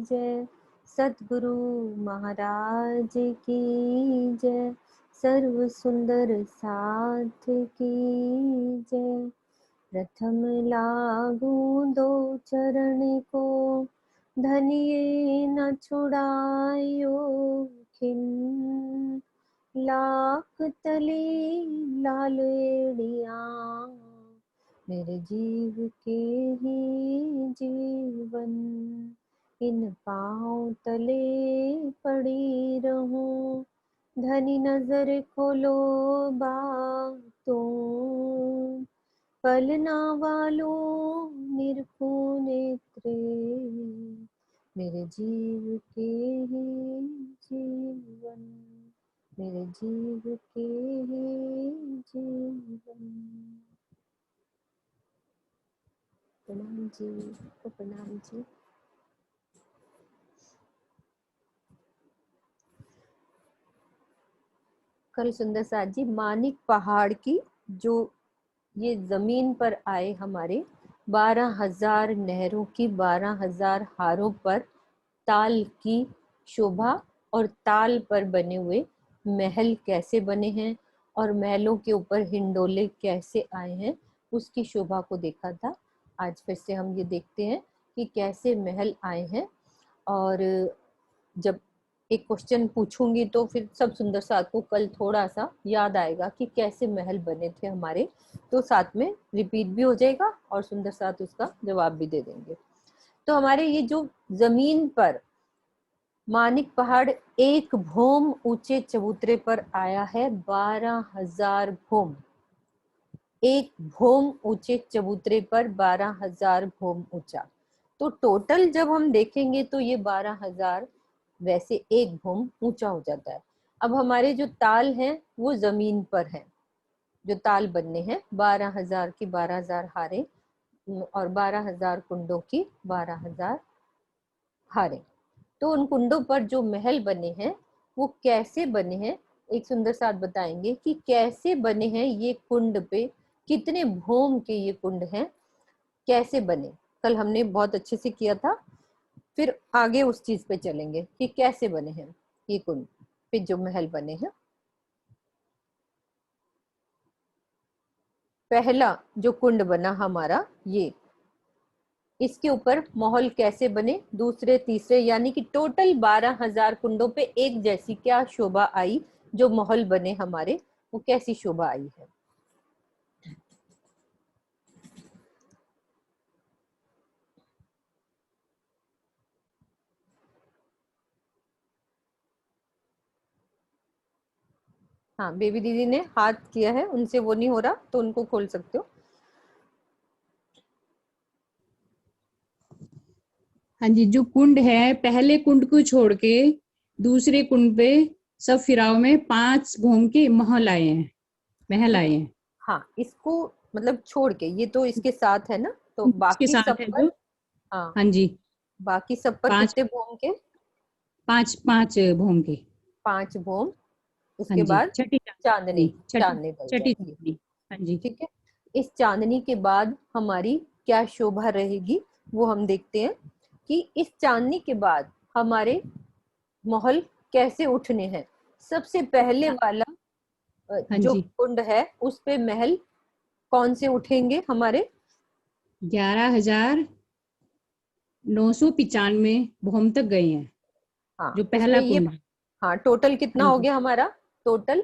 जय, सद्गुरु महाराज की जय, सर्व सुंदर साथ की जय। प्रथम लागू दो चरण को, धनिये न छुड़ायो खिन। लाख तले लाल एड़िया, मेरे जीव के ही जीवन। इन पाँव तले पड़ी रहूं, धनी नजर खोलो बातों। पलना वालों निरखो नेत्रे, मेरे जीव के ही जीवन, मेरे जीव के ही जीवन। प्रणाम जी, को प्रणाम जी। कल सुंदर साथ जी मानिक पहाड़ की जो ये जमीन पर आए, हमारे 12,000 नहरों की 12,000 हारों पर ताल की शोभा और ताल पर बने हुए महल कैसे बने हैं और महलों के ऊपर हिंडोले कैसे आए हैं, उसकी शोभा को देखा था। आज फिर से हम ये देखते हैं कि कैसे महल आए हैं। और जब एक क्वेश्चन पूछूंगी तो फिर सब सुंदर साथ को कल थोड़ा सा याद आएगा कि कैसे महल बने थे हमारे, तो साथ में रिपीट भी हो जाएगा और सुंदर साथ उसका जवाब भी दे देंगे। तो हमारे ये जो जमीन पर मानिक पहाड़ एक भौम ऊंचे चबूतरे पर आया है, 12,000 भौम, एक भौम ऊंचे चबूतरे पर 12,000 भौम ऊंचा। तो टोटल जब हम देखेंगे तो ये 12,000 वैसे एक भौम ऊंचा हो जाता है। अब हमारे जो ताल हैं वो जमीन पर हैं, जो ताल बनने हैं 12,000 की 12,000 हारे और 12,000 कुंडों की 12,000 हारे। तो उन कुंडों पर जो महल बने हैं वो कैसे बने हैं, एक सुंदर साथ बताएंगे कि कैसे बने हैं ये कुंड, पे कितने भौम के ये कुंड हैं, कैसे बने। कल हमने बहुत अच्छे से किया था, फिर आगे उस चीज पे चलेंगे कि कैसे बने हैं ये कुंड पे जो महल बने हैं। पहला जो कुंड बना हमारा ये, इसके ऊपर महल कैसे बने, दूसरे तीसरे यानी कि टोटल 12,000 कुंडों पे एक जैसी क्या शोभा आई, जो महल बने हमारे वो कैसी शोभा आई है। हाँ, बेबी दीदी ने हाथ किया है, उनसे वो नहीं हो रहा तो उनको खोल सकते हो। हाँ जी, जो कुंड है पहले कुंड को छोड़ के दूसरे कुंड पे सब फिराव में 5 भौम के महल आए हैं, महल आए हैं। हाँ, इसको मतलब छोड़ के, ये तो इसके साथ है ना, तो इसके बाकी साथ सब है पर। जो, हाँ, हाँ जी, बाकी सब पर 5 कितने भौम के, 5 भौम के। 5 भौम। हाँ उसके जी, बाद छठी चांदनी, चांदनी, छठी चांदनी डल छठी जाएगी। चांदनी। हाँ जी, ठीक है, इस चांदनी के बाद हमारी क्या शोभा रहेगी वो हम देखते हैं कि इस चांदनी के बाद हमारे महल कैसे उठने हैं। सबसे पहले वाला हाँ जो जी, कुंड है उस पे महल कौन से उठेंगे हमारे, 11,995 भौम तक गए हैं, हाँ जो उसमें पहला ये, कुंड है। हाँ टोटल कितना हाँ हो जी, गया हमारा, टोटल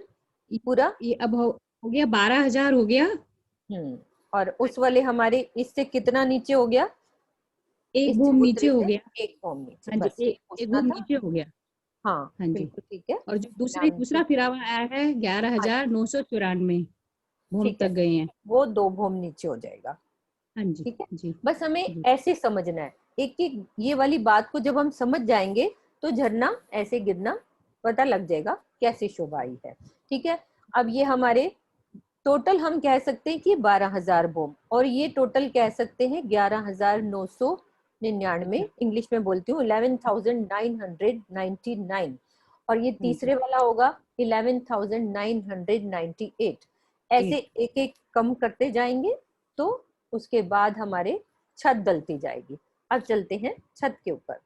पूरा। ये अब हो गया 12,000 हो गया। और उस वाले हमारे इससे कितना नीचे हो गया, एक इस भूम नीचे चबूतरे हो से गया। एक फॉर्म नीचे, हाँ जी, बस ये एक पूछना भूम था। नीचे हो गया। हाँ हाँ जी, बिल्कुल ठीक है। और जो प्रणाम दूसरा जी। फिरावा आया है ग्यारह हाँ हजार जी, नौ सौ चौरानवे भूम ठीक तक है, गए हैं। वो 2 भौम नीचे हो जाएगा। हाँ जी, ठीक है, जी, बस हमें जी, ऐसे समझना है, एक एक ये वाली बात को जब हम समझ जाएंगे तो झरना ऐसे गिरना पता लग जाएगा कैसे शोभा आई है। ठीक है, अब ये हमारे टोटल हम कह सकते हैं कि 12,000 बोम, और ये टोटल कह सकते हैं 11,999, इंग्लिश में बोलती हूँ 11,999, और ये हाँ जी, तीसरे वाला होगा 11,998। ऐसे एट। एक एक कम करते जाएंगे तो उसके बाद हमारे छत डलती जाएगी। अब चलते हैं छत के ऊपर।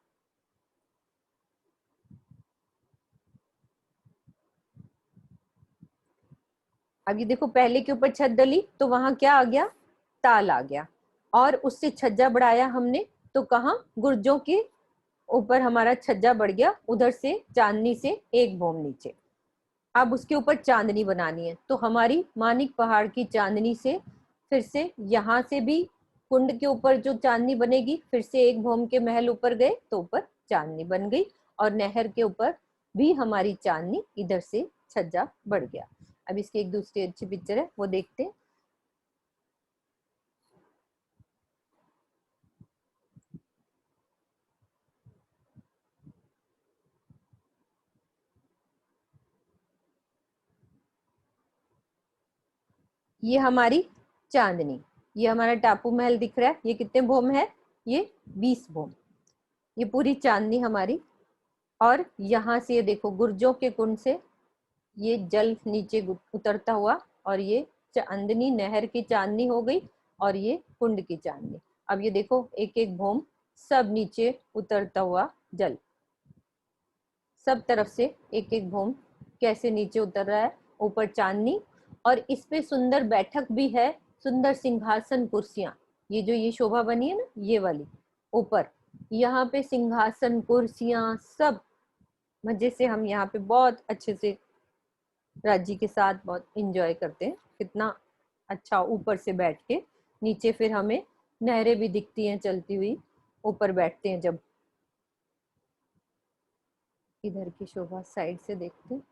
अब ये देखो, पहले के ऊपर छत डली तो वहां क्या आ गया, ताल आ गया, और उससे छज्जा बढ़ाया हमने तो कहाँ, गुर्जों के ऊपर हमारा छज्जा बढ़ गया, उधर से चांदनी से एक भोम नीचे। अब उसके ऊपर चांदनी बनानी है, तो हमारी मानिक पहाड़ की चांदनी से फिर से यहाँ से भी कुंड के ऊपर जो चांदनी बनेगी, फिर से एक भोम के महल ऊपर गए तो ऊपर चांदनी बन गई, और नहर के ऊपर भी हमारी चांदनी, इधर से छज्जा बढ़ गया। अब इसकी एक दूसरी अच्छी पिक्चर है, वो देखते हैं। ये हमारी चांदनी, ये हमारा टापू महल दिख रहा है, ये कितने भोम है, ये 20 भोम। ये पूरी चांदनी हमारी, और यहाँ से ये देखो गुर्जों के कुंड से ये जल नीचे उतरता हुआ, और ये चांदनी नहर की चांदनी हो गई, और ये कुंड की चांदनी। अब ये देखो एक एक भोम सब नीचे उतरता हुआ जल, सब तरफ से एक एक भोम कैसे नीचे उतर रहा है, ऊपर चांदनी, और इस पे सुंदर बैठक भी है, सुंदर सिंहासन कुर्सियां, ये जो ये शोभा बनी है ना, ये वाली ऊपर, यहाँ पे सिंहासन कुर्सियां सब मजे से हम यहाँ पे बहुत अच्छे से राज्य के साथ बहुत इंजॉय करते हैं। कितना अच्छा ऊपर से बैठ के, नीचे फिर हमें नहरें भी दिखती हैं चलती हुई, ऊपर बैठते हैं जब। इधर की शोभा साइड से देखते हैं,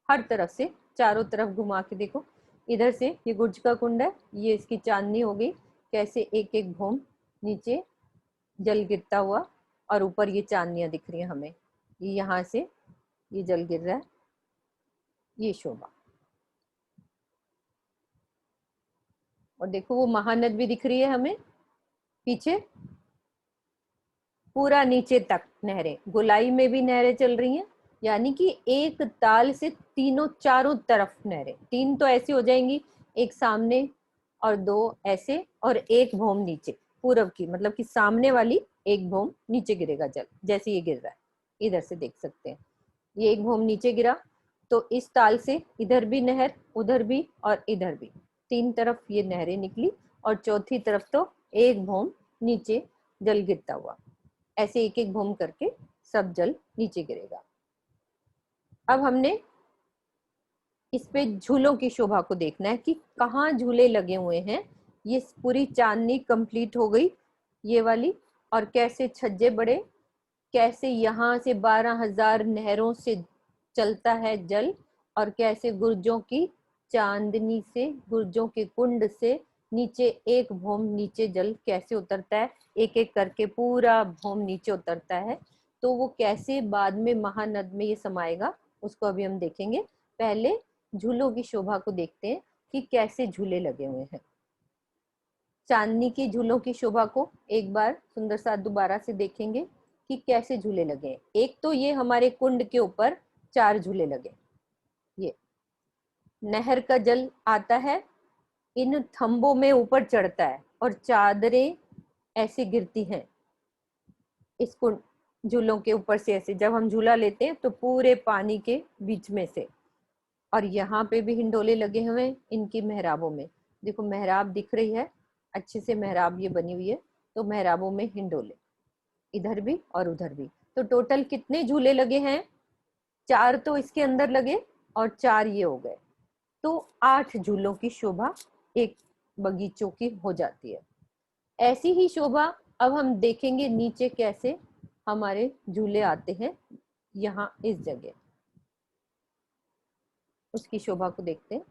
हर तरफ से चारों तरफ घुमा के देखो। इधर से ये गुर्ज का कुंड है, ये इसकी चांदनी हो गई, कैसे एक एक भोम नीचे जल गिरता हुआ, और ऊपर ये चांदनियां दिख रही हैं हमें, ये यहाँ से ये जल गिर रहा है, ये शोभा। और देखो वो महानद भी दिख रही है हमें पीछे, पूरा नीचे तक नहरें, गोलाई में भी नहरें चल रही हैं, यानी कि एक ताल से तीनों चारों तरफ नहरें, तीन तो ऐसी हो जाएंगी, एक सामने और दो ऐसे, और एक भोम नीचे पूरब की, मतलब कि सामने वाली एक भोम नीचे गिरेगा जल, जैसे ये गिर रहा है, इधर से देख सकते हैं, ये एक भोम नीचे गिरा, तो इस ताल से इधर भी नहर, उधर भी और इधर भी, तीन तरफ ये नहरें निकली, और चौथी तरफ तो एक भोम नीचे जल गिरता हुआ, ऐसे एक एक भूम करके सब जल नीचे गिरेगा। अब हमने इस पे झूलों की शोभा को देखना है कि कहाँ झूले लगे हुए हैं। ये पूरी चांदनी कंप्लीट हो गई ये वाली, और कैसे छज्जे बड़े, कैसे यहाँ से 12,000 नहरों से चलता है जल, और कैसे गुर्जों की चांदनी से, गुर्जों के कुंड से नीचे एक भोम नीचे जल कैसे उतरता है, एक एक करके पूरा भोम नीचे उतरता है, तो वो कैसे बाद में महानद में ये समाएगा, उसको अभी हम देखेंगे। पहले झूलों की शोभा को देखते हैं कि कैसे झूले लगे हुए हैं। चांदनी के झूलों की शोभा को एक बार सुंदर सा दोबारा से देखेंगे कि कैसे झूले लगे। एक तो ये हमारे कुंड के ऊपर 4 झूले लगे, ये नहर का जल आता है, इन थंबों में ऊपर चढ़ता है, और चादरें ऐसे गिरती हैं इस कुंड झूलों के ऊपर से, ऐसे जब हम झूला लेते हैं तो पूरे पानी के बीच में से। और यहाँ पे भी हिंडोले लगे हुए हैं इनकी मेहराबों में, देखो मेहराब दिख रही है अच्छे से, मेहराब ये बनी हुई है, तो मेहराबों में हिंडोले इधर भी और उधर भी। तो टोटल कितने झूले लगे हैं, 4 तो इसके अंदर लगे और 4 ये हो गए, तो 8 झूलों की शोभा एक बगीचों की हो जाती है। ऐसी ही शोभा अब हम देखेंगे नीचे कैसे हमारे झूले आते हैं, यहाँ इस जगह उसकी शोभा को देखते हैं।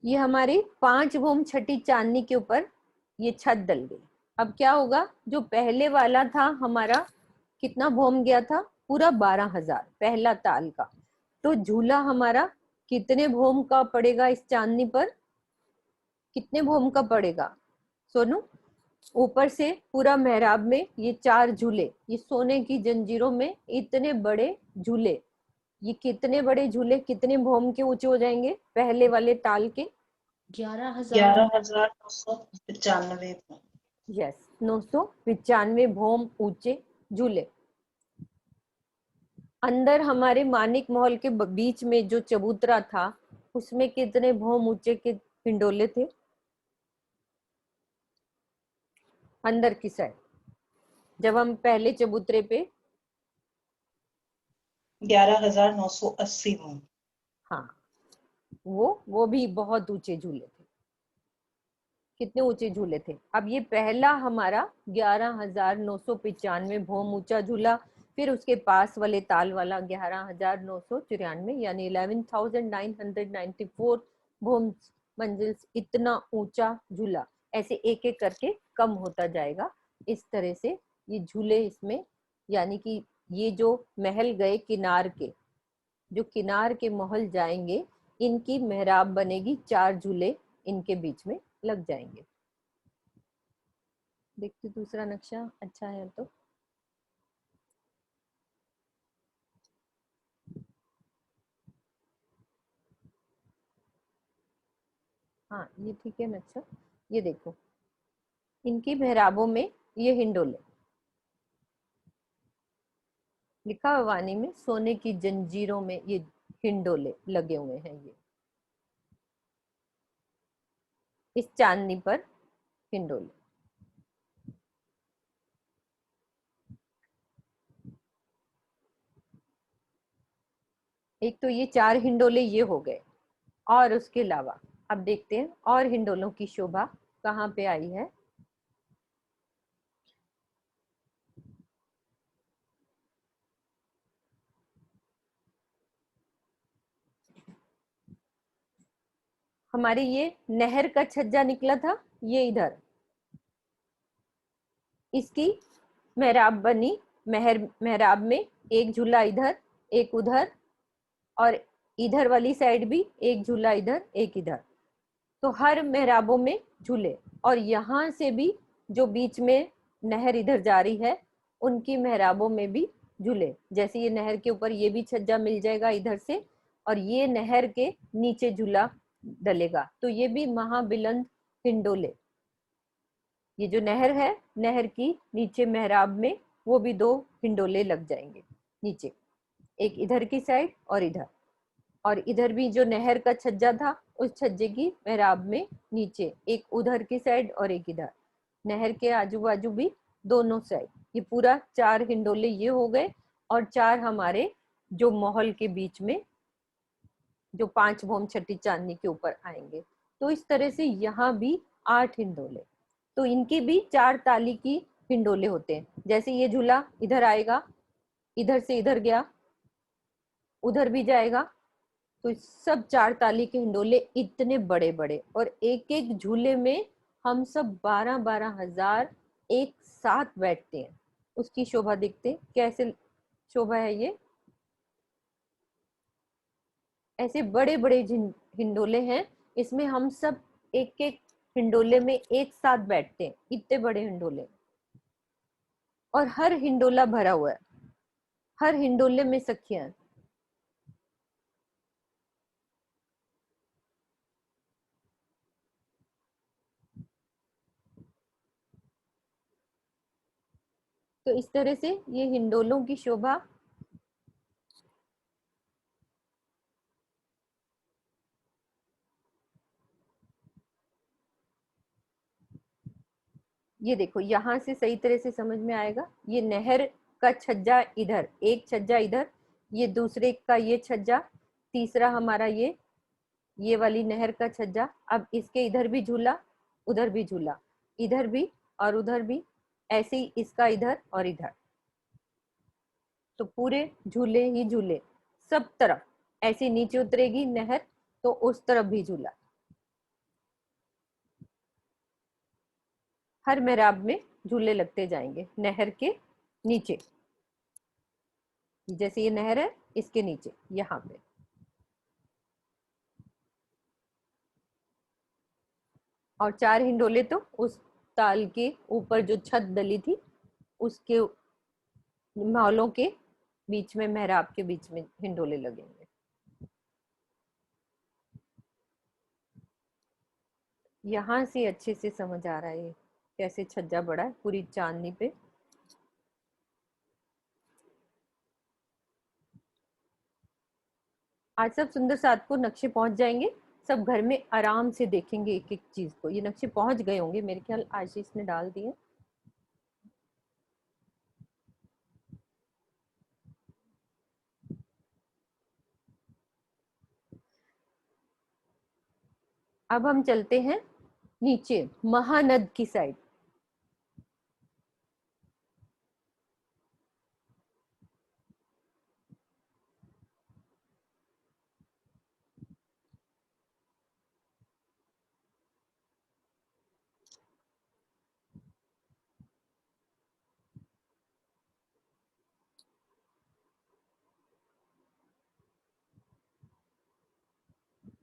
ये हमारी 5 भूम छठी चांदनी के ऊपर ये छत डल गई। अब क्या होगा, जो पहले वाला था हमारा कितना भूम गया था, पूरा 12,000 पहला ताल का, तो झूला हमारा कितने भूम का पड़ेगा इस चांदनी पर, कितने भोम का पड़ेगा सोनू? ऊपर से पूरा मेहराब में ये 4 झूले, ये सोने की जंजीरों में इतने बड़े झूले, ये कितने बड़े झूले कितने भोम के ऊंचे हो जाएंगे पहले वाले ताल के? 11,000 11,995। यस, 995 भोम ऊंचे झूले। अंदर हमारे मानिक महल के बीच में जो चबूतरा था उसमें कितने भोम ऊंचे के हिंडोले थे अंदर की साइड, जब हम पहले चबूतरे पे? 11,980 भोम। हाँ, वो भी बहुत ऊंचे झूले थे। कितने ऊंचे झूले थे? अब ये पहला हमारा 11,995 भोम ऊंचा झूला, फिर उसके पास वाले ताल वाला 11,994 यानी 11,994 भोम मंजिल, इतना ऊंचा झूला। ऐसे एक एक करके कम होता जाएगा। इस तरह से ये झूले इसमें, यानी कि ये जो महल गए किनार के, जो किनार के महल जाएंगे, इनकी मेहराब बनेगी, 4 झूले इनके बीच में लग जाएंगे। देखते दूसरा नक्शा अच्छा है तो। हाँ ये ठीक है नक्शा। ये देखो इनकी मेहराबों में ये हिंडोले लिखा हुआ वाणी में, सोने की जंजीरों में ये हिंडोले लगे हुए हैं। ये इस चांदनी पर हिंडोले। एक तो ये 4 हिंडोले ये हो गए, और उसके अलावा अब देखते हैं और हिंडोलों की शोभा कहाँ पे आई है। हमारे ये नहर का छज्जा निकला था, ये इधर इसकी मेहराब बनी। मेहराब में एक झूला इधर, एक उधर, और इधर वाली साइड भी एक झूला इधर, एक इधर। तो हर मेहराबों में झूले, और यहाँ से भी जो बीच में नहर इधर जा रही है उनकी मेहराबों में भी झूले। जैसे ये नहर के ऊपर ये भी छज्जा मिल जाएगा इधर से, और ये नहर के नीचे झूला डलेगा, तो ये भी महाबिलंद हिंडोले। ये जो नहर है, नहर की नीचे मेहराब में वो भी 2 हिंडोले लग जाएंगे नीचे, एक इधर की साइड और इधर। और इधर भी जो नहर का छज्जा था उस छज्जे की मेहराब में नीचे एक उधर की साइड और एक इधर, नहर के आजू बाजू भी दोनों साइड। ये पूरा 4 हिंडोले ये हो गए, और 4 हमारे जो महल के बीच में जो 5 भोम छठी चांदनी के ऊपर आएंगे। तो इस तरह से यहाँ भी 8 हिंडोले। तो इनकी भी 4 ताली की हिंडोले होते हैं। जैसे ये झूला इधर आएगा, इधर से इधर गया, उधर भी जाएगा, तो सब 4 ताली के हिंडोले इतने बड़े बड़े, और एक एक झूले में हम सब 12-12 हजार एक साथ बैठते हैं। उसकी शोभा देखते हैं कैसे शोभा है ये। ऐसे बड़े बड़े हिंडोले हैं, इसमें हम सब एक एक हिंडोले में एक साथ बैठते हैं, इतने बड़े हिंडोले। और हर हिंडोला भरा हुआ है, हर हिंडोले में सखियां। तो इस तरह से ये हिंडोलों की शोभा। ये देखो यहाँ से सही तरह से समझ में आएगा। ये नहर का छज्जा इधर, एक छज्जा इधर, ये दूसरे का ये छज्जा, तीसरा हमारा ये वाली नहर का छज्जा। अब इसके इधर भी झूला, उधर भी झूला, इधर भी और उधर भी, ऐसे ही इसका इधर और इधर। तो पूरे झूले ही झूले सब तरफ। ऐसे नीचे उतरेगी नहर तो उस तरफ भी झूला। हर मेहराब में झूले लगते जाएंगे नहर के नीचे। जैसे ये नहर है इसके नीचे यहाँ पे। और 4 हिंडोले तो उस ताल के ऊपर जो छत डली थी उसके महलों के बीच में, मेहराब के बीच में हिंडोले लगेंगे। यहाँ से अच्छे से समझ आ रहा है कैसे छज्जा बड़ा है पूरी चांदनी पे। आज सब सुंदर सातपुर नक्शे पहुंच जाएंगे, सब घर में आराम से देखेंगे एक एक चीज को। ये नक्शे पहुंच गए होंगे मेरे ख्याल, आशीष ने डाल दिए। अब हम चलते हैं नीचे महानद की साइड।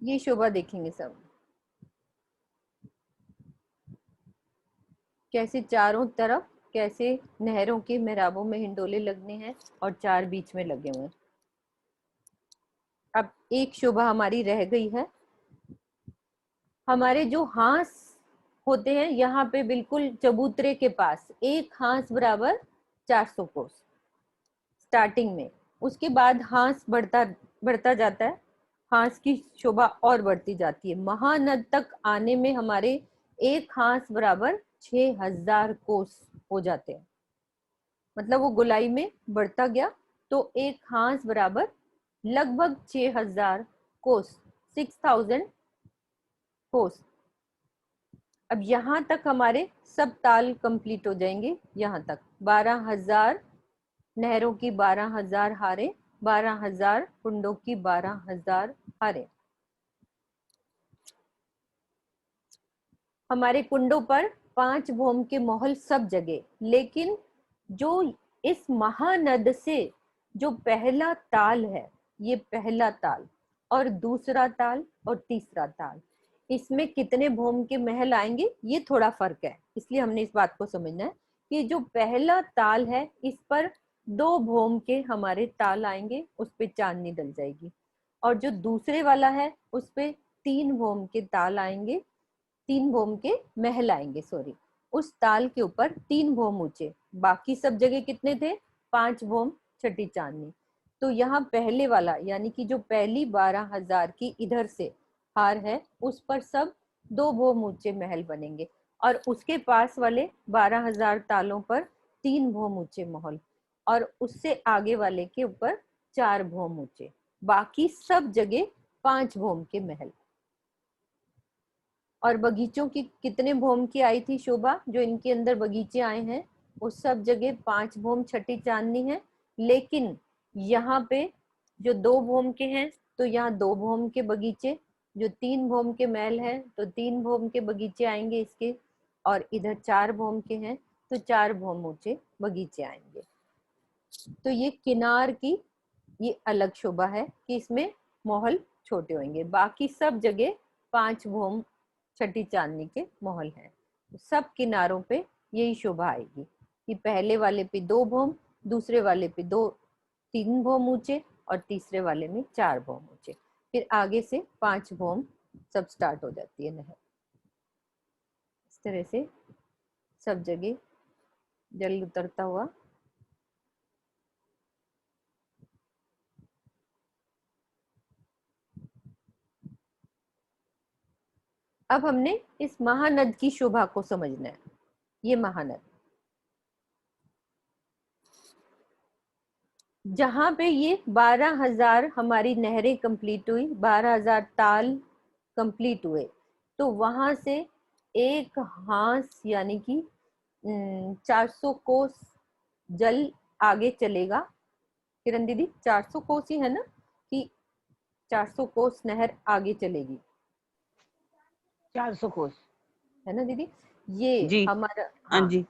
ये शोभा देखेंगे सब, कैसे चारों तरफ कैसे नहरों के मेहराबों में हिंडोले लगने हैं और 4 बीच में लगे हुए हैं। अब एक शोभा हमारी रह गई है। हमारे जो हांस होते हैं यहाँ पे बिल्कुल चबूतरे के पास, एक हांस बराबर 400 कोस स्टार्टिंग में। उसके बाद हांस बढ़ता जाता है, हांस की शोभा और बढ़ती जाती है। महानद तक आने में हमारे एक हांस बराबर 6000 कोस हो जाते हैं। मतलब वो गोलाई में बढ़ता गया तो एक हांस बराबर लगभग 6000 कोस, 6000 कोस। अब यहाँ तक हमारे सब ताल कंप्लीट हो जाएंगे। यहाँ तक 12,000 नहरों की 12,000 हारे, 12,000 कुंडों की 12,000 हारे। हमारे कुंडों पर 5 भौम के महल सब जगह। लेकिन जो इस महानद से जो पहला ताल है, ये पहला ताल और दूसरा ताल और तीसरा ताल, इसमें कितने भौम के महल आएंगे ये थोड़ा फर्क है। इसलिए हमने इस बात को समझना है कि जो पहला ताल है इस पर 2 भौम के हमारे ताल आएंगे, उस पे चांदनी डल जाएगी। और जो दूसरे वाला है उस पे 3 भौम के ताल आएंगे, 3 भौम के महल आएंगे, सॉरी। उस ताल के ऊपर 3 भौम ऊंचे, बाकी सब जगह कितने थे? 5 भौम छठी चांदनी। तो यहाँ पहले वाला यानी कि जो पहली 12,000 की इधर से हार है उस पर सब 2 भौम ऊंचे महल बनेंगे और उसके पास वाले 12,000 तालों पर 3 भौम ऊंचे महल और उससे आगे वाले के ऊपर 4 भौम ऊंचे, बाकी सब जगह 5 भौम के महल। और बगीचों की कितने भौम की आई थी शोभा? जो इनके अंदर बगीचे आए हैं उस सब जगह 5 भौम छठी चांदनी है। लेकिन यहाँ पे जो 2 भौम के हैं तो यहाँ 2 भौम के बगीचे, जो 3 भौम के महल है तो 3 भौम के बगीचे आएंगे इसके, और इधर 4 भौम के हैं तो 4 भौम ऊंचे बगीचे आएंगे। तो ये किनार की ये अलग शोभा है कि इसमें महल छोटे होंगे, बाकी सब जगह 5 भौम छठी चांदनी के महल हैं। सब किनारों पे यही शोभा आएगी कि पहले वाले पे 2 भौम, दूसरे वाले पे 3 भौम ऊंचे और तीसरे वाले में 4 भौम ऊंचे, फिर आगे से 5 भौम सब स्टार्ट हो जाती है नहर। इस तरह से सब जगह जल उतरता हुआ। अब हमने इस महानद की शोभा को समझना है। ये महानद जहां पे ये 12,000 हमारी नहरें कंप्लीट हुई, 12,000 ताल कंप्लीट हुए, तो वहां से एक हांस यानी कि 400 कोस जल आगे चलेगा। किरण दीदी 400 कोस ही है ना, कि 400 कोस नहर आगे चलेगी? 400 कोस है ना दीदी? ये जी। हमारा, हाँ हाँ जी,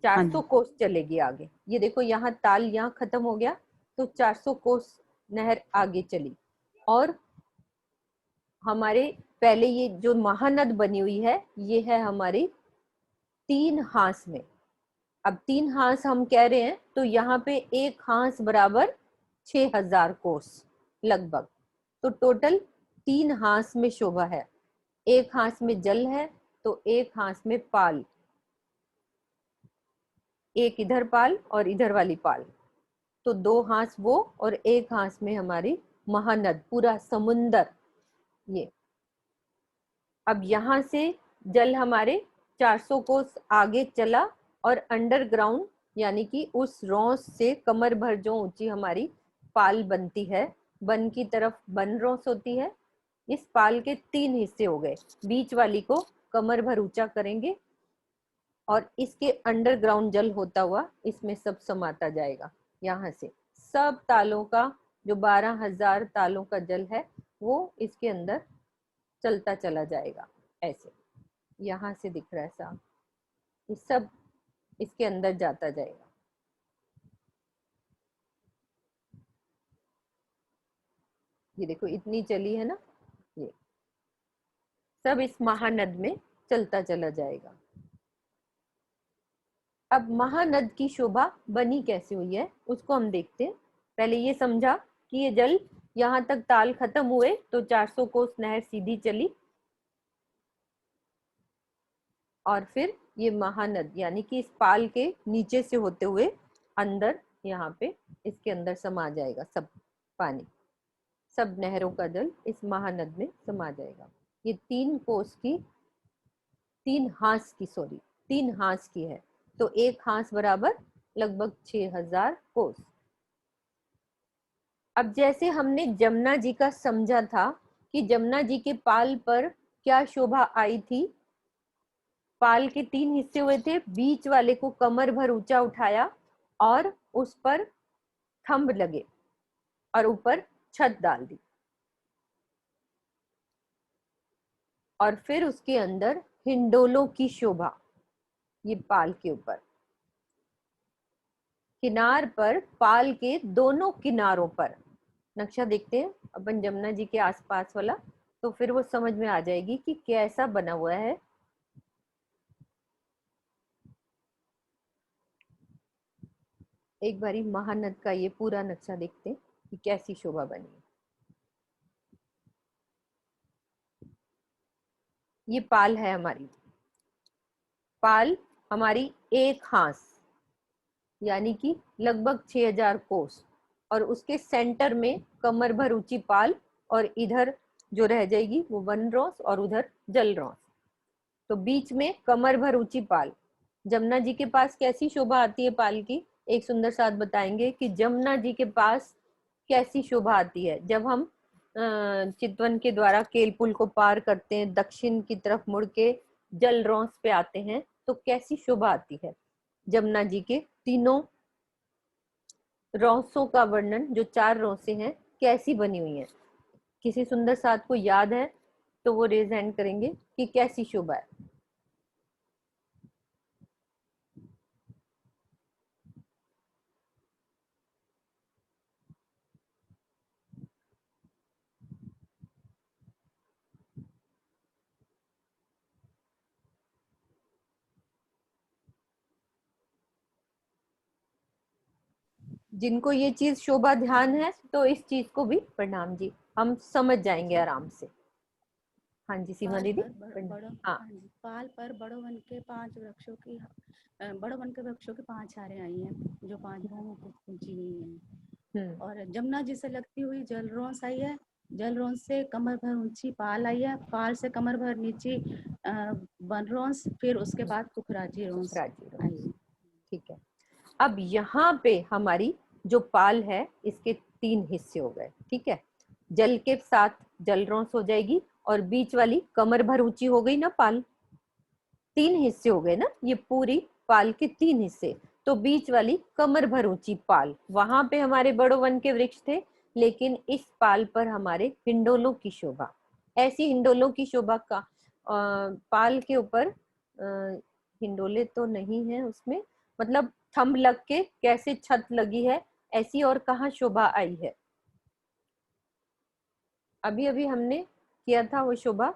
400 कोस चलेगी आगे। ये देखो यहाँ ताल यहाँ खत्म हो गया तो 400 कोस नहर आगे चली। और हमारे पहले ये जो महानद बनी हुई है ये है हमारी 3 हांस में। अब 3 हांस हम कह रहे हैं तो यहाँ पे 1 हांस बराबर 6000 कोस लगभग। तो टोटल 3 हांस में शोभा है। 1 हांस में जल है तो 1 हांस में पाल, एक इधर पाल और इधर वाली पाल, तो 2 हांस वो और 1 हांस में हमारी महानद, पूरा समुंदर ये। अब यहाँ से जल हमारे 400 कोस आगे चला और अंडरग्राउंड यानी कि उस रॉस से कमर भर जो ऊंची हमारी पाल बनती है, बन की तरफ बन रॉस होती है। इस पाल के 3 हिस्से हो गए, बीच वाली को कमर भर ऊंचा करेंगे और इसके अंडरग्राउंड जल होता हुआ इसमें सब समाता जाएगा। यहाँ से सब तालों का जो 12,000 तालों का जल है वो इसके अंदर चलता चला जाएगा। ऐसे यहाँ से दिख रहा है साफ, ये सब इसके अंदर जाता जाएगा। ये देखो इतनी चली है ना, ये सब इस महानद में चलता चला जाएगा। अब महानद की शोभा बनी कैसे हुई है उसको हम देखते हैं। पहले ये समझा कि ये जल यहाँ तक ताल खत्म हुए तो 400 कोस नहर सीधी चली और फिर ये महानद यानी कि इस पाल के नीचे से होते हुए अंदर यहाँ पे इसके अंदर समा जाएगा। सब पानी, सब नहरों का जल इस महानद में समा जाएगा। ये 3 कोस की 3 हांस की है तो 1 हांस बराबर लगभग 6000 कोस। अब जैसे हमने जमुना जी का समझा था कि जमुना जी के पाल पर क्या शोभा आई थी, पाल के 3 हिस्से हुए थे, बीच वाले को कमर भर ऊंचा उठाया और उस पर थंब लगे और ऊपर छत डाल दी और फिर उसके अंदर हिंडोलों की शोभा। ये पाल के ऊपर किनार पर, पाल के दोनों किनारों पर नक्शा देखते हैं अपन जमुना जी के आसपास वाला, तो फिर वो समझ में आ जाएगी कि कैसा बना हुआ है। एक बारी महानद का ये पूरा नक्शा देखते हैं कि कैसी शोभा बनी है। ये पाल है हमारी, पाल हमारी 1 हांस यानी कि लगभग 6000 कोस और उसके सेंटर में कमर भर ऊंची पाल और इधर जो रह जाएगी वो वन रॉस और उधर जल रॉस। तो बीच में कमर भर ऊंची पाल। जमुना जी के पास कैसी शोभा आती है पाल की, एक सुंदर साथ बताएंगे कि जमुना जी के पास कैसी शोभा आती है। जब हम चितवन के द्वारा केल पुल को पार करते हैं, दक्षिण की तरफ मुड़ के जल रॉस पे आते हैं तो कैसी शोभा आती है। जमुना जी के तीनों रॉसों का वर्णन, जो 4 रॉसें हैं कैसी बनी हुई है। किसी सुंदर साथ को याद है तो वो रेज हैंड करेंगे कि कैसी शोभा है। जिनको ये चीज शोभा ध्यान है तो इस चीज को भी प्रणाम जी, हम समझ जाएंगे आराम से। हाँ जी सीमा पाल दीदी। पर बड़ों हाँ हाँ जी, पाल पर बड़ों वन के 5 वृक्षों की बड़ों वन के वृक्षों की 5 हारें आई हैं जो 5 भूमों को ऊंची हुई हैं। और जमुना जी से लगती हुई जल रॉस आई है, जल रॉस से कमर भर ऊंची पाल आई है, पाल से कमर भर नीची वन रॉस, फिर उसके बाद पुखराजी रॉस आई है। ठीक है। अब यहाँ पे हमारी जो पाल है इसके 3 हिस्से हो गए। ठीक है, जल के साथ जल रॉस हो जाएगी और बीच वाली कमर भर ऊंची हो गई ना पाल। 3 हिस्से हो गए ना, ये पूरी पाल के 3 हिस्से। तो बीच वाली कमर भर ऊंची पाल, वहां पे हमारे बड़ो वन के वृक्ष थे, लेकिन इस पाल पर हमारे हिंडोलों की शोभा। ऐसी हिंडोलों की शोभा का पाल के ऊपर हिंडोले तो नहीं है उसमें, मतलब थंब लग के कैसे छत लगी है, ऐसी और कहाँ शोभा आई है। अभी अभी हमने किया था वो शोभा?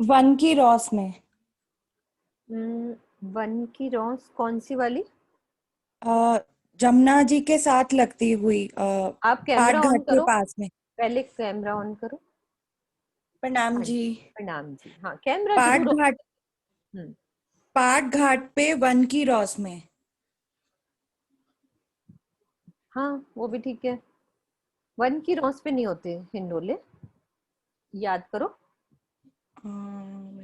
वन की रॉस में। वन की रॉस कौन सी वाली? जमुना जी के साथ लगती हुई आप कैमरा पाट ऑन घाट के करो, पास में। पहले कैमरा ऑन करो। प्रणाम हाँ जी। प्रणाम जी। हाँ कैमरा पाट जरूर घाट, हम्म पाट घाट पे वन की रॉस में। हाँ वो भी ठीक है। वन की रॉस पे नहीं होते हिंडोले, याद करो।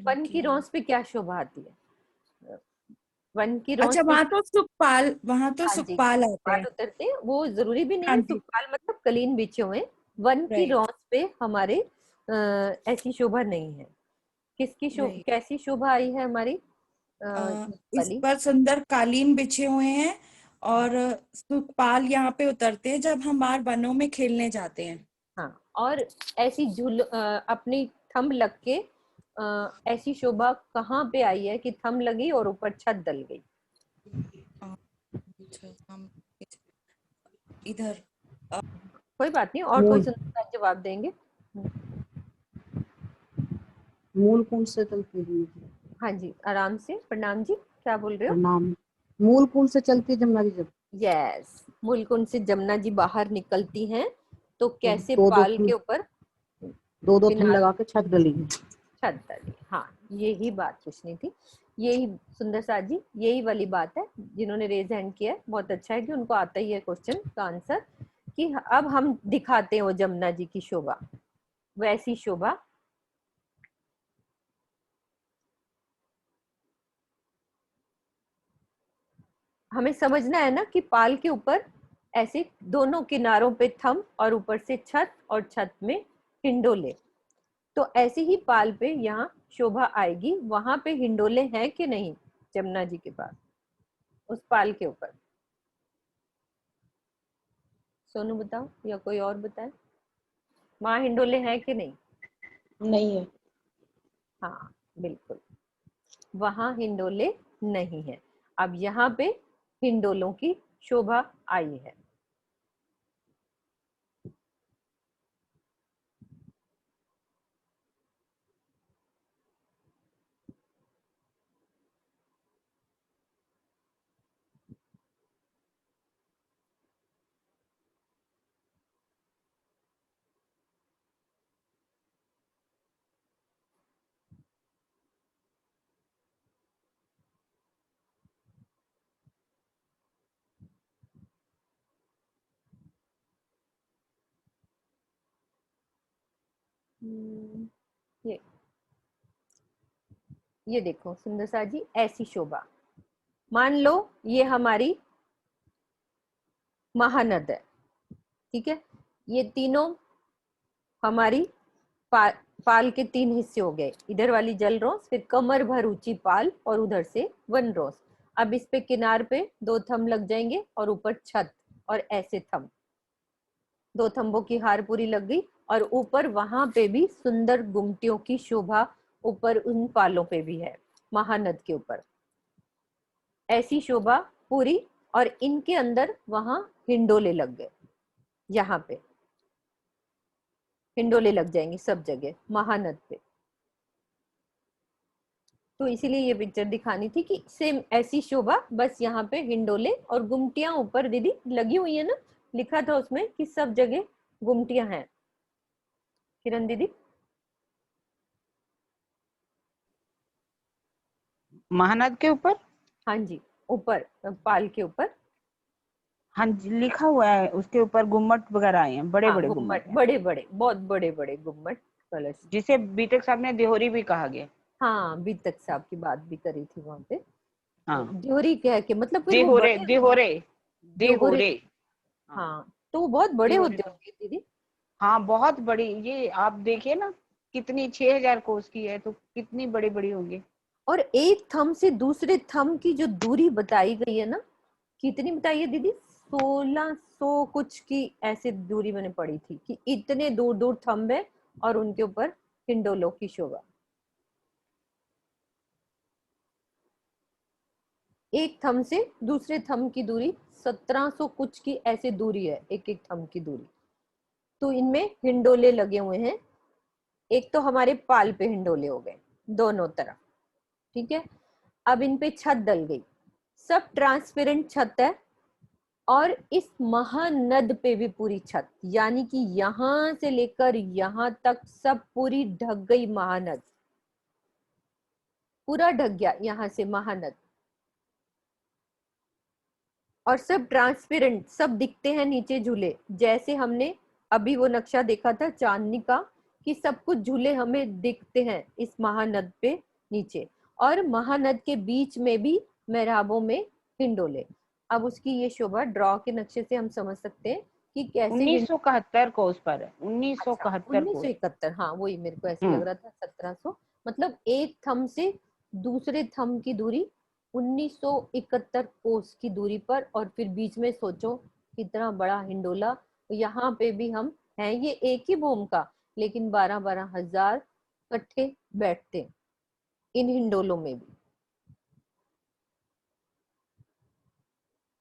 वन की रॉस पे क्या शोभा आती है? वन की रॉस अच्छा, पे, वहां तो सुखपाल, वहां तो हाँ जी सुखपाल आते सुखपाल हैं। उतरते हैं, वो जरूरी भी नहीं हाँ है जी, सुखपाल मतलब कलीन बिछे हुए। वन की राइट रॉस पे हमारे ऐसी शोभा नहीं है। किसकी राइट। कैसी शोभा आई है हमारी इस वाली? पर सुंदर कालीन बिछे हुए हैं और सुखपाल यहाँ पे उतरते हैं जब हम बाहर वनों में खेलने जाते हैं। हाँ और ऐसी अपनी थंब लग के ऐसी शोभा कहाँ पे आई है कि थंब लगी और ऊपर छत डल गई? अच्छा, हम इधर कोई बात नहीं, और कोई मूल सुंदर जवाब देंगे? मूल कुंड से चलती है। हाँ जी आराम से। प्रणाम जी, क्या बोल रहे हो? प्रणाम। मूल कुंड से चलती है जमुना जी जब, यस, मूलकुंड से जमुना जी बाहर निकलती हैं तो तो कैसे दो दो पाल के ऊपर दो दो थम किनार लगा के छत डली है। छत डली। हाँ यही बात पूछनी थी। यही सुंदर साथ जी, यही वाली बात है। जिन्होंने रेज हैंड किया है बहुत अच्छा है कि उनको आता ही है क्वेश्चन का आंसर, कि अब हम दिखाते हैं वो जमुना जी की शोभा, वैसी शोभा। हमें समझना है ना कि पाल के ऊपर ऐसे दोनों किनारों पे थम और ऊपर से छत और छत में हिंडोले। तो ऐसे ही पाल पे यहाँ शोभा आएगी। वहां पे हिंडोले हैं कि नहीं जमुना जी के पास, उस पाल के ऊपर? सोनू बताओ या कोई और बताए, वहां हिंडोले हैं कि नहीं? नहीं है। हाँ बिल्कुल, वहां हिंडोले नहीं है। अब यहाँ पे हिंडोलों की शोभा आई है। ये ये देखो सुंदर सा जी, ऐसी शोभा। मान लो ये हमारी महानद है, ठीक है। ये तीनों हमारी पाल के तीन हिस्से हो गए, इधर वाली जल रोस, फिर कमर भर ऊंची पाल और उधर से वन रोस। अब इस पे किनार पे दो थंब लग जाएंगे और ऊपर छत और ऐसे थंब, दो थंबों की हार पूरी लग गई। और ऊपर वहां पे भी सुंदर गुमटियों की शोभा ऊपर उन पालों पे भी है, महानद के ऊपर ऐसी शोभा पूरी। और इनके अंदर वहां हिंडोले लग गए, यहाँ पे हिंडोले लग जाएंगे सब जगह महानद पे। तो इसीलिए ये पिक्चर दिखानी थी कि सेम ऐसी शोभा, बस यहाँ पे हिंडोले और गुमटियां ऊपर दीदी लगी हुई है ना, लिखा था उसमें कि सब जगह गुमटियां हैं। किरण दीदी महानद के ऊपर, हाँ जी ऊपर पाल के ऊपर, हाँ जी लिखा हुआ है उसके ऊपर गुम्मट वगैरह आए हैं, बड़े हाँ बड़े गुम्मट गुम्मट, हैं, बड़े बड़े बहुत बड़े बड़े गुम्मट कलश। जिसे बीटेक साहब ने देहोरी भी कहा गया। हाँ बीतक साहब की बात भी करी थी वहां पे। हाँ ड्योरी कह के मतलब फिर वो देहोरे बड़े देहोरे देहोरे। देहोरे। हाँ हाँ तो वो बहुत बड़े देहोरे होते तो, होंगे दीदी। हाँ बहुत बड़ी, ये आप देखिए ना कितनी 6000 कोस की है, तो कितनी बड़ी बड़ी होंगी। और एक थंब से दूसरे थंब की जो दूरी बताई गई है ना, कितनी बताई है दीदी? 1600 कुछ की ऐसे दूरी मैंने पढ़ी थी कि इतने दूर दूर थंब है और उनके ऊपर हिंडोलों की शोभा। एक थंब से दूसरे थंब की दूरी 1700 कुछ की ऐसे दूरी है, एक एक थंब की दूरी। तो इनमें हिंडोले लगे हुए हैं। एक तो हमारे पाल पे हिंडोले हो गए दोनों तरफ, ठीक है। अब इन पे छत डल गई, सब ट्रांसपेरेंट छत है। और इस महानद पे भी पूरी छत, यानी कि यहां से लेकर यहां तक सब पूरी ढक गई महानद, पूरा ढक गया यहां से महानद। और सब ट्रांसपेरेंट, सब दिखते हैं नीचे झूले, जैसे हमने अभी वो नक्शा देखा था चांदनी का, कि सब कुछ झूले हमें दिखते हैं इस महानद पे नीचे। और महानद के बीच में भी मेहराबों में हिंडोले। अब उसकी ये शोभा ड्रॉ के नक्शे से हम समझ सकते हैं कि कैसे 1971 कोस पर है, 1971 कोस। 1971, हाँ वही मेरे को ऐसे लग रहा था 1700। मतलब एक थंब से दूसरे थंब की दूरी 1971 कोस की दूरी पर। और फिर बीच में सोचो कितना बड़ा हिंडोला। यहाँ पे भी हम हैं, ये एक ही भूम का, लेकिन 12-12 हजार इकट्ठे बैठते इन हिंडोलों में भी।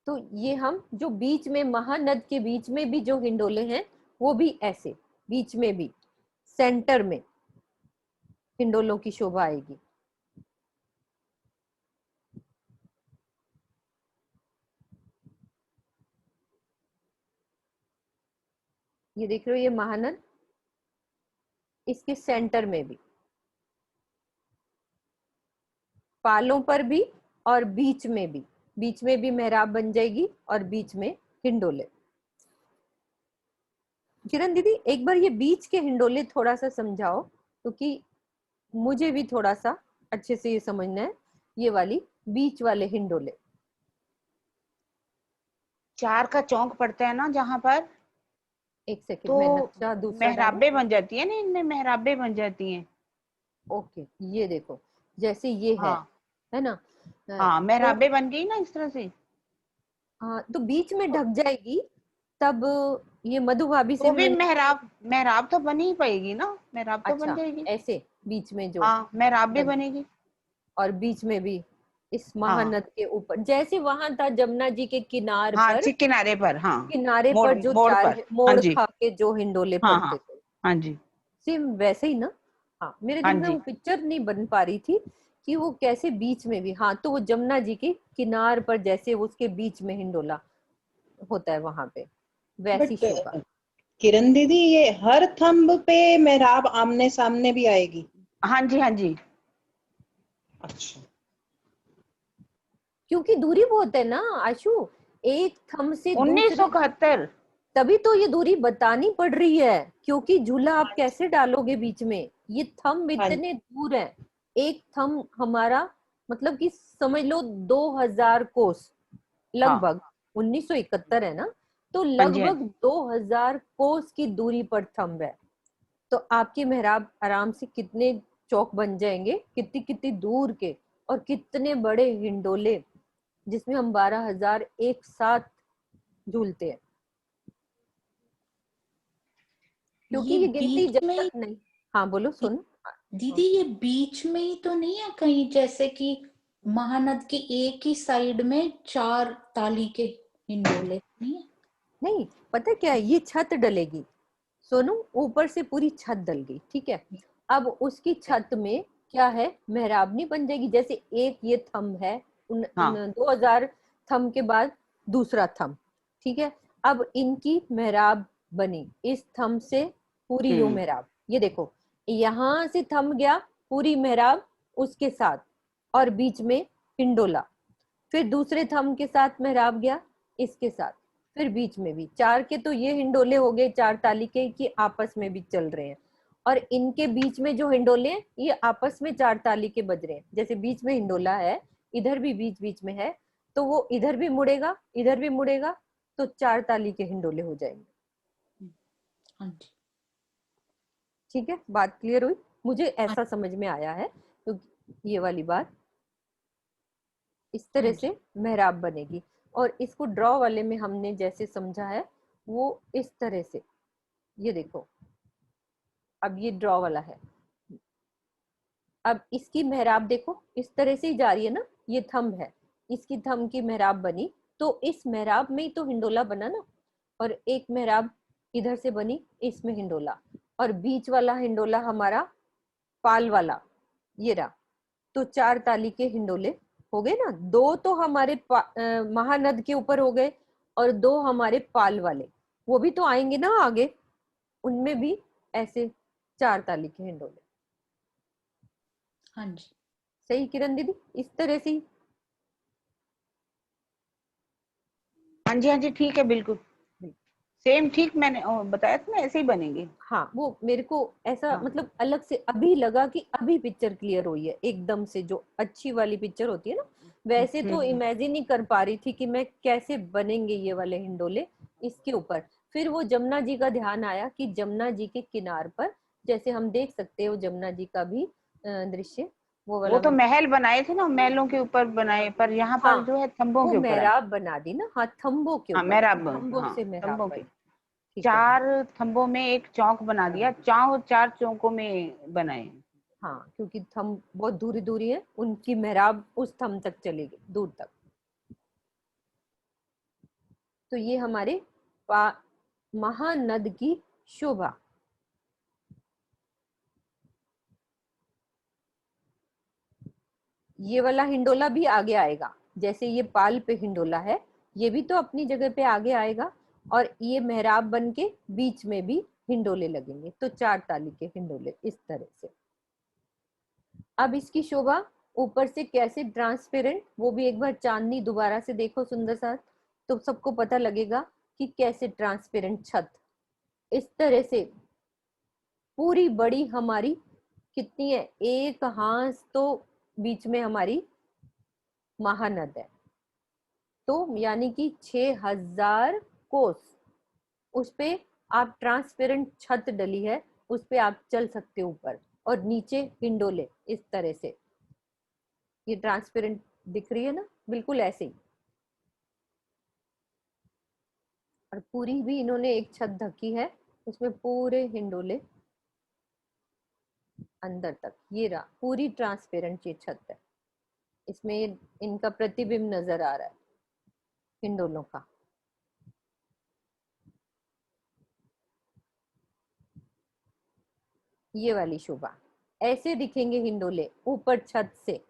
तो ये हम जो बीच में महानद के बीच में भी जो हिंडोले हैं वो भी ऐसे बीच में भी सेंटर में हिंडोलों की शोभा आएगी। ये देख रहे हो, ये महानद, इसके सेंटर में भी, पालों पर भी और बीच में भी, बीच में भी मेहराब बन जाएगी और बीच में हिंडोले। किरण दीदी एक बार ये बीच के हिंडोले थोड़ा सा समझाओ, क्योंकि मुझे भी थोड़ा सा अच्छे से ये समझना है, ये वाली बीच वाले हिंडोले। 4 का चौक पड़ता है ना जहाँ पर, एक सेकंड तो में नक्शा दूसरा डालूं। मेहराबे बन जाती है ना, इनमें मेहराबे बन जाती हैं। ओके, ये देखो जैसे ये हाँ है ना। हाँ, तो मेहराबे बन गई ना इस तरह से। हाँ, तो बीच में ढक जाएगी तब। ये मधु भाभी से तो भी भी मैंने, मेहराब मेहराब तो बन ही पाएगी ना, मेहराब तो बन अच्छा जाएगी। ऐसे बीच में जो हाँ, मेहराब भी ढक, बनेगी। और बीच में भी इस हाँ महानद के ऊपर, जैसे वहां था जमुना जी के किनार हाँ, पर, किनारे पर, हाँ किनारे मोड़ पर जो मोड़ चार पर। हाँ मोड़ जी। खा के जो हिंडोले हाँ पड़ते हाँ। थे, हाँ जी। सेम वैसे ही ना। हाँ, मेरे हाँ दिल में जी। वो पिक्चर नहीं बन पा रही थी कि वो कैसे बीच में भी। हाँ, तो वो जमुना जी के किनार पर जैसे उसके बीच में हिंडोला होता है वहां पे, वैसी बट शोभा। किरण दीदी, ये हर थंब पे मेहराब आमने सामने भी आएगी? हाँ जी। हाँ जी। अच्छा। क्योंकि दूरी बहुत है ना आशु, एक थंब से दूसरे, 1971। तभी तो ये दूरी बतानी पड़ रही है। क्योंकि झूला आप कैसे डालोगे बीच में, ये थंब हाँ इतने दूर है। एक थंब हमारा मतलब कि समझ लो 2000 कोस हाँ। लगभग, 1971 है ना, तो हाँ जी। हाँ लगभग जी। 2000 कोस की दूरी पर थंब है। तो आपके मेहराब आराम से कितने चौक बन जाएंगे, कितनी कितनी दूर के, और कितने बड़े हिंडोले जिसमें हम 12,000 एक साथ झूलते हैं। क्योंकि ये ये गिनती बीच जब में तक नहीं, हाँ बोलो सुन। दीदी, ये बीच में ही तो नहीं है कहीं, जैसे कि महानद के एक ही साइड में 4 ताली के हिंडोले नहीं है? नहीं, पता क्या है, ये छत डलेगी सोनू, ऊपर से पूरी छत डल गई, ठीक है। अब उसकी छत में क्या है, मेहराबनी बन जाएगी। जैसे एक ये थंब है, हाँ। 2000 थंब के बाद दूसरा थंब, ठीक है। अब इनकी मेहराब बनी इस थंब से पूरी यूं मेहराब, ये देखो यहां से थंब गया पूरी मेहराब उसके साथ, और बीच में हिंडोला। फिर दूसरे थंब के साथ मेहराब गया इसके साथ, फिर बीच में भी चार के, तो ये हिंडोले हो गए 4 ताली के कि आपस में भी चल रहे हैं। और इनके बीच में जो हिंडोले हैं ये आपस में 4 ताली के बज रहे हैं। जैसे बीच में हिंडोला है, इधर भी बीच बीच में है, तो वो इधर भी मुड़ेगा इधर भी मुड़ेगा, तो 4 ताली के हिंडोले हो जाएंगे। हाँ जी। ठीक है, बात क्लियर हुई? मुझे ऐसा समझ में आया है, तो ये वाली बात इस तरह से मेहराब बनेगी। और इसको ड्रॉ वाले में हमने जैसे समझा है वो इस तरह से, ये देखो अब ये ड्रॉ वाला है, अब इसकी मेहराब देखो, इस तरह से ही जा रही है ना, ये थंब है, इसकी थंब की मेहराब बनी, तो इस मेहराब में ही तो हिंडोला बना ना, और एक मेहराब इधर से बनी, इसमें हिंडोला, और बीच वाला हिंडोला हमारा पाल वाला ये रहा। तो 4 ताली के हिंडोले हो गए ना, 2 तो हमारे महानद के ऊपर हो गए, और 2 हमारे पाल वाले, वो भी तो आएंगे ना आगे, उनमें भी ऐसे 4 ताली के हिंडोले। हाँ जी, सही किरण दीदी, इस तरह से ही। हाँ जी, हाँ जी, ठीक है, बिल्कुल सेम, ठीक मैंने बताया था ना, ऐसे ही बनेंगे। हाँ, वो मेरे को ऐसा हाँ। मतलब अलग से अभी लगा कि अभी पिक्चर क्लियर हुई है एकदम से, जो अच्छी वाली पिक्चर होती है ना, वैसे तो इमेजिन ही कर पा रही थी कि मैं कैसे बनेंगे ये वाले हिंडोले इसके ऊपर। फिर वो जमुना जी का ध्यान आया कि जमुना जी के किनार पर, जैसे हम देख सकते हो जमुना जी का भी दृश्य, वो वाला वो तो मैं, महल बनाए थे ना, महलों के ऊपर बनाए, पर यहाँ पर हाँ जो है थंबों वो के ऊपर है। मेहराब बना दी ना, हाँ थंबों के हाँ, ऊपर, मेहराब, थंबों हाँ से मेहराब थंबों के बनी। ठीक है, हाँ 4 थंबों में एक चौक बना दिया, 4 चौकों में बनाए। हाँ, क्योंकि थंब बहुत दूरी दूरी है, उनकी मेहराब उस थंब तक चलेगी, दूर तक। तो ये हमारे महानद की शोभा। ये वाला हिंडोला भी आगे आएगा, जैसे ये पाल पे हिंडोला है, ये भी तो अपनी जगह पे आगे आएगा, और ये मेहराब बन के बीच में भी हिंडोले लगेंगे, तो 4 ताली के हिंडोले इस तरह से। अब इसकी शोभा ऊपर से कैसे ट्रांसपेरेंट, वो भी एक बार चांदनी दोबारा से देखो सुंदर साथ, तो सबको पता लगेगा कि कैसे ट्रांसपेरेंट छत इस तरह से पूरी बड़ी हमारी कितनी है, एक हांस तो बीच में हमारी महानद है, तो यानी कि 6000 कोस उस पे आप ट्रांसपेरेंट छत डली है, उस पे आप चल सकते हो ऊपर, और नीचे हिंडोले इस तरह से, ये ट्रांसपेरेंट दिख रही है ना, बिल्कुल ऐसे ही। और पूरी भी इन्होंने एक छत ढकी है, उसमें पूरे हिंडोले अंदर तक, ये रहा पूरी ट्रांसपेरेंट ये छत है, इसमें इनका प्रतिबिंब नजर आ रहा है हिंडोलों का। ये वाली शोभा, ऐसे दिखेंगे हिंडोले ऊपर छत से।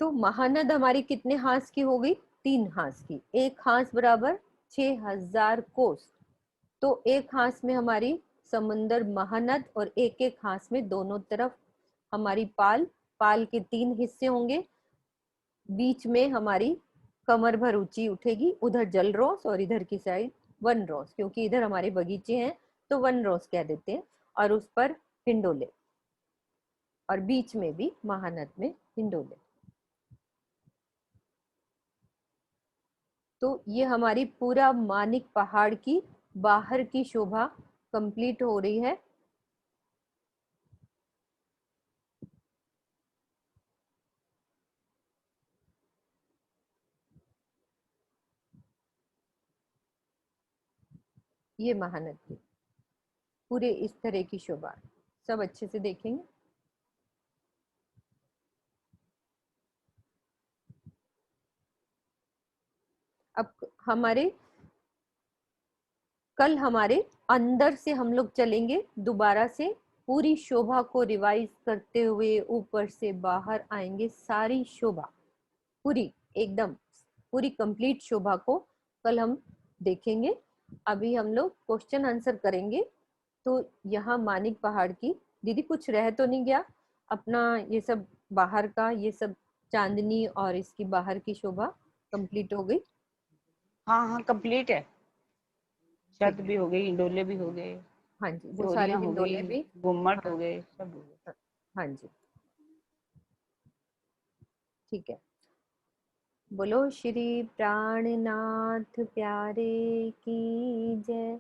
तो महानद हमारी कितने हांस की हो गई, 3 हांस की, एक हांस बराबर 6000 कोस, तो एक हांस में हमारी समुंदर महानद, और एक एक हांस में दोनों तरफ हमारी पाल, पाल के 3 हिस्से होंगे, बीच में हमारी कमर भर ऊंची उठेगी, उधर जल रोस और इधर की साइड वन रोस, क्योंकि इधर हमारे बगीचे हैं तो वन रोस कह देते हैं, और उस पर हिंडोले, और बीच में भी महानद में हिंडोले। तो ये हमारी पूरा मानिक पहाड़ की बाहर की शोभा कंप्लीट हो रही है। ये महानद की पूरे इस तरह की शोभा, सब अच्छे से देखेंगे। अब हमारे कल हमारे अंदर से हम लोग चलेंगे दोबारा से, पूरी शोभा को रिवाइज करते हुए ऊपर से बाहर आएंगे, सारी शोभा पूरी एकदम पूरी कंप्लीट शोभा को कल हम देखेंगे। अभी हम लोग क्वेश्चन आंसर करेंगे। तो यहाँ मानिक पहाड़ की, दीदी कुछ रह तो नहीं गया अपना, ये सब बाहर का, ये सब चांदनी और इसकी बाहर की शोभा कंप्लीट हो गई। हाँ हाँ, कंप्लीट है, छत ठीक है, भी हो गई, हिंडोले भी हो गए, हाँ जी, वो सारे डोरियां हो गई, हिंडोले भी, गुम्मट हाँ हो गए, सब हो गए। हाँ जी, ठीक है। बोलो श्री प्राणनाथ प्यारे की जय।